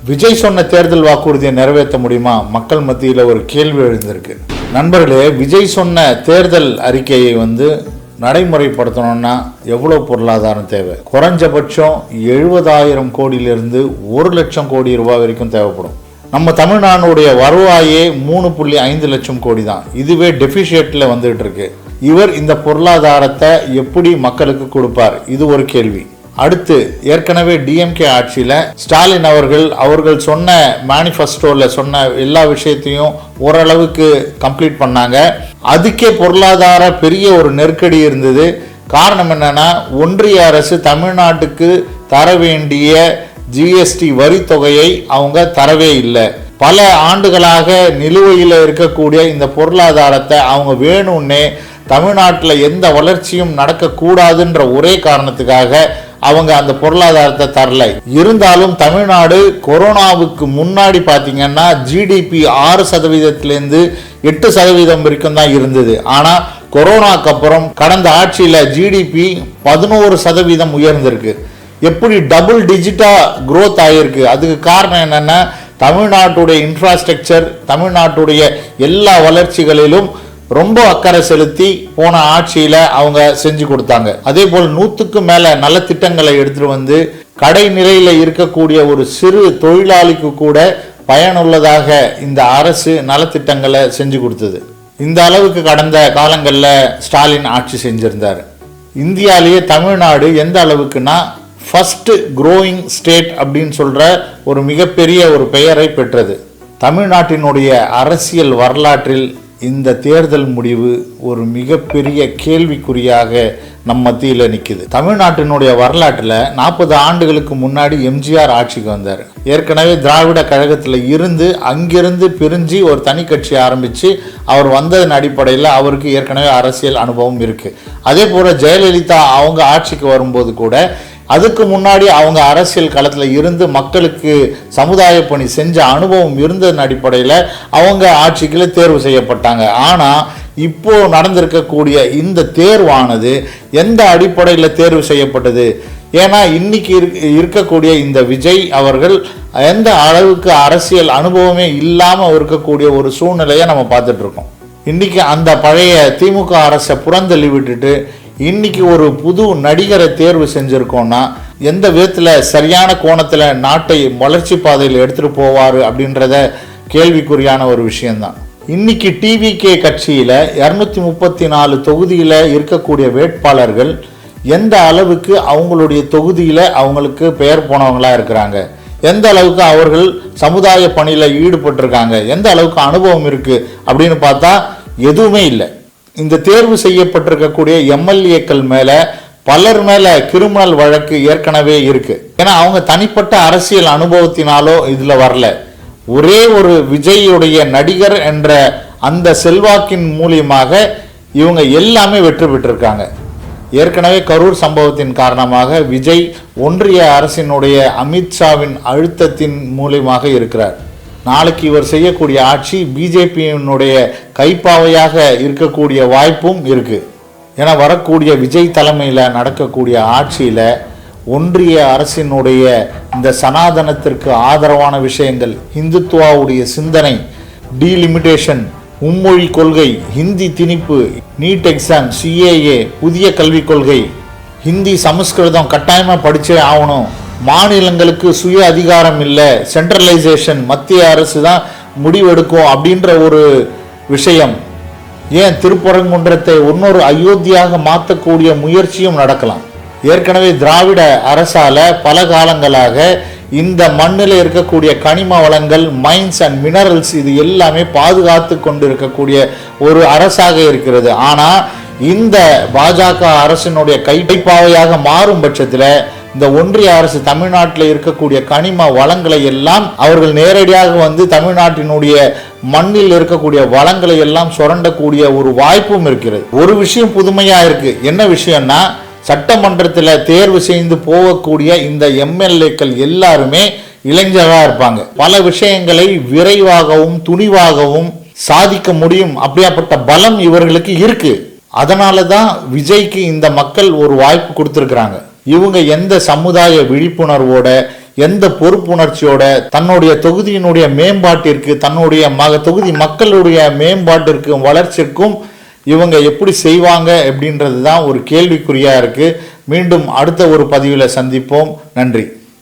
விஜய் சொன்ன தேர்தல் வாக்குறுதியை நிறைவேற்ற முடியுமா? மக்கள் மத்தியில் ஒரு கேள்வி எழுந்திருக்கு. நண்பர்களே, விஜய் சொன்ன தேர்தல் அறிக்கையை நடைமுறைப்படுத்தணும்னா எவ்வளோ பொருளாதாரம் தேவை? குறைஞ்சபட்சம் 70,000 கோடியிலிருந்து 1 லட்சம் கோடி ரூபாய் வரைக்கும் தேவைப்படும். நம்ம தமிழ்நாடுடைய வருவாயே 3.5 லட்சம் கோடி தான். இதுவே டெபிஷியட்ல வந்துட்டு இருக்கு. இவர் இந்த பொருளாதாரத்தை எப்படி மக்களுக்கு கொடுப்பார்? இது ஒரு கேள்வி. அடுத்து, ஏற்கனவே டிஎம்கே ஆட்சியில் ஸ்டாலின் அவர்கள் சொன்ன மேனிஃபெஸ்டோவில் சொன்ன எல்லா விஷயத்தையும் ஓரளவுக்கு கம்ப்ளீட் பண்ணாங்க. அதுக்கே பொருளாதார பெரிய ஒரு நெருக்கடி இருந்தது. காரணம் என்னன்னா, ஒன்றிய அரசு தமிழ்நாட்டுக்கு தர வேண்டிய ஜிஎஸ்டி வரி தொகையை அவங்க தரவே இல்லை. பல ஆண்டுகளாக நிலுவையில் இருக்கக்கூடிய இந்த பொருளாதாரத்தை அவங்க வேணும்னே தமிழ்நாட்டில் எந்த வளர்ச்சியும் நடக்கக்கூடாதுன்ற ஒரே காரணத்துக்காக அவங்க அந்த பொருளாதாரத்தை தரல. இருந்தாலும் தமிழ்நாடு கொரோனாவுக்கு முன்னாடி பார்த்தீங்கன்னா ஜிடிபி 6%லேருந்து 8% வரைக்கும் தான் இருந்தது. ஆனால் கொரோனாக்கு அப்புறம் கடந்த ஆட்சியில் ஜிடிபி 11% உயர்ந்திருக்கு. எப்படி டபுள் டிஜிட்டா growth ஆகிருக்கு? அதுக்கு காரணம் என்னன்னா, தமிழ்நாட்டுடைய இன்ஃப்ராஸ்ட்ரக்சர், தமிழ்நாட்டுடைய எல்லா வளர்ச்சிகளிலும் ரொம்ப அக்கறை செலுத்தி போன ஆட்சியில அவங்க செஞ்சு கொடுத்தாங்க. அதே போல் 100க்கு மேல நல்ல திட்டங்களை எடுத்துட்டு கடை நிலையில இருக்கக்கூடிய ஒரு சிறு தொழிலாளிக்கு கூட பயனுள்ளதாக இந்த அரசு நலத்திட்டங்களை செஞ்சு கொடுத்தது. இந்த அளவுக்கு கடந்த காலங்களில் ஸ்டாலின் ஆட்சி செஞ்சிருந்தார். இந்தியாலேயே தமிழ்நாடு எந்த அளவுக்குன்னா ஃபர்ஸ்ட் க்ரோயிங் ஸ்டேட் அப்படின்னு சொல்ற ஒரு மிகப்பெரிய ஒரு பெயரை பெற்றது. தமிழ்நாட்டினுடைய அரசியல் வரலாற்றில் இந்த தேர்தல் முடிவு ஒரு மிகப்பெரிய கேள்விக்குறியாக நம் மத்தியில் நிற்குது. தமிழ்நாட்டினுடைய வரலாற்றில் 40 ஆண்டுகளுக்கு முன்னாடி எம்ஜிஆர் ஆட்சிக்கு வந்தார். ஏற்கனவே திராவிட கழகத்தில் இருந்து அங்கிருந்து பிரிஞ்சு ஒரு தனி கட்சி ஆரம்பித்து அவர் வந்ததன் அடிப்படையில் அவருக்கு ஏற்கனவே அரசியல் அனுபவம் இருக்குது. அதே போல் ஜெயலலிதா அவங்க ஆட்சிக்கு வரும்போது கூட அதுக்கு முன்னாடி அவங்க அரசியல் களத்தில் இருந்து மக்களுக்கு சமுதாய பணி செஞ்ச அனுபவம் இருந்ததன் அடிப்படையில் அவங்க ஆட்சிக்குள்ள தேர்வு செய்யப்பட்டாங்க. ஆனால் இப்போ நடந்திருக்கக்கூடிய இந்த தேர்வானது எந்த அடிப்படையில் தேர்வு செய்யப்பட்டது? ஏன்னா இன்னைக்கு இருக்கக்கூடிய இந்த விஜய் அவர்கள் எந்த அளவுக்கு அரசியல் அனுபவமே இல்லாமல் இருக்கக்கூடிய ஒரு சூழ்நிலையை நம்ம பார்த்துட்டு இருக்கோம். இன்னைக்கு அந்த பழைய திமுக அரசை புறந்தள்ளி விட்டுட்டு இன்னைக்கு ஒரு புது நடிகரை தேர்வு செஞ்சிருக்கோம்னா எந்த விதத்தில் சரியான கோணத்தில் நாட்டை வளர்ச்சி பாதையில் எடுத்துட்டு போவார் அப்படின்றத கேள்விக்குறியான ஒரு விஷயம்தான். இன்னைக்கு டிவிகே கட்சியில் 234 தொகுதியில் இருக்கக்கூடிய வேட்பாளர்கள் எந்த அளவுக்கு அவங்களுடைய தொகுதியில் அவங்களுக்கு பெயர் போனவங்களா இருக்கிறாங்க, எந்த அளவுக்கு அவர்கள் சமுதாய பணியில் ஈடுபட்டிருக்காங்க, எந்த அளவுக்கு அனுபவம் இருக்கு அப்படின்னு பார்த்தா எதுவுமே இல்லை. இந்த தேர்வு செய்யப்பட்டிருக்கக்கூடிய எம்எல்ஏக்கள் மேல பலர் மேல கிரிமினல் வழக்கு ஏற்கனவே இருக்கு. ஏன்னா அவங்க தனிப்பட்ட அரசியல் அனுபவத்தினாலோ இதுல வரல. ஒரே ஒரு விஜயுடைய நடிகர் என்ற அந்த செல்வாக்கின் மூலியமாக இவங்க எல்லாமே வெற்றி பெற்றிருக்காங்க. ஏற்கனவே கரூர் சம்பவத்தின் காரணமாக விஜய் ஒன்றிய அரசினுடைய அமித்ஷாவின் அழுத்தத்தின் மூலியமாக இருக்கிறார். நாளைக்கு இவர் செய்யக்கூடிய ஆட்சி பிஜேபியினுடைய கைப்பாவையாக இருக்கக்கூடிய வாய்ப்பும் இருக்கு. ஏன்னா வரக்கூடிய விஜய் தலைமையில் நடக்கக்கூடிய ஆட்சியில் ஒன்றிய அரசினுடைய இந்த சனாதனத்திற்கு ஆதரவான விஷயங்கள், இந்துத்துவாவுடைய சிந்தனை, டீலிமிட்டேஷன், மும்மொழி கொள்கை, ஹிந்தி திணிப்பு, நீட் எக்ஸாம், சிஏஏ, புதிய கல்விக் கொள்கை, ஹிந்தி சமஸ்கிருதம் கட்டாயமாக படிச்சே ஆகணும், மாநிலங்களுக்கு சுய அதிகாரம் இல்லை, சென்ட்ரலைசேஷன் மத்திய அரசு தான் முடிவெடுக்கும் அப்படின்ற ஒரு விஷயம். ஏன் திருப்பரங்குன்றத்தை இன்னொரு அயோத்தியாக மாற்றக்கூடிய முயற்சியும் நடக்கலாம். ஏற்கனவே திராவிட அரசால பல காலங்களாக இந்த மண்ணில் இருக்கக்கூடிய கனிம வளங்கள், மைன்ஸ் அண்ட் மினரல்ஸ் இது எல்லாமே பாதுகாத்து கொண்டு இருக்கக்கூடிய ஒரு அரசாக இருக்கிறது. ஆனால் இந்த பாஜக அரசினுடைய கைப்பாவையாக மாறும் பட்சத்தில் இந்த ஒன்றிய அரசு தமிழ்நாட்டில் இருக்கக்கூடிய கனிம வளங்களை எல்லாம் அவர்கள் நேரடியாக தமிழ்நாட்டினுடைய மண்ணில் இருக்கக்கூடிய வளங்களை எல்லாம் சுரண்டக்கூடிய ஒரு வாய்ப்பும் இருக்கிறது. ஒரு விஷயம் புதுமையா இருக்கு. என்ன விஷயம்னா, சட்டமன்றத்தில் தேர்வு செய்து போகக்கூடிய இந்த எம்எல்ஏக்கள் எல்லாருமே இளைஞராக இருப்பாங்க. பல விஷயங்களை விரைவாகவும் துணிவாகவும் சாதிக்க முடியும். அப்படியாப்பட்ட பலம் இவர்களுக்கு இருக்கு. அதனால தான் விஜய்க்கு இந்த மக்கள் ஒரு வாய்ப்பு கொடுத்துருக்குறாங்க. இவங்க எந்த சமுதாய விழிப்புணர்வோட எந்த பொறுப்புணர்ச்சியோட தன்னுடைய தொகுதியினுடைய மேம்பாட்டிற்கு, தன்னுடைய தொகுதி மக்களுடைய மேம்பாட்டிற்கும் வளர்ச்சிக்கும் இவங்க எப்படி செய்வாங்க அப்படின்றது தான் ஒரு கேள்விக்குறியா இருக்கு. மீண்டும் அடுத்த ஒரு பதிவில் சந்திப்போம். நன்றி.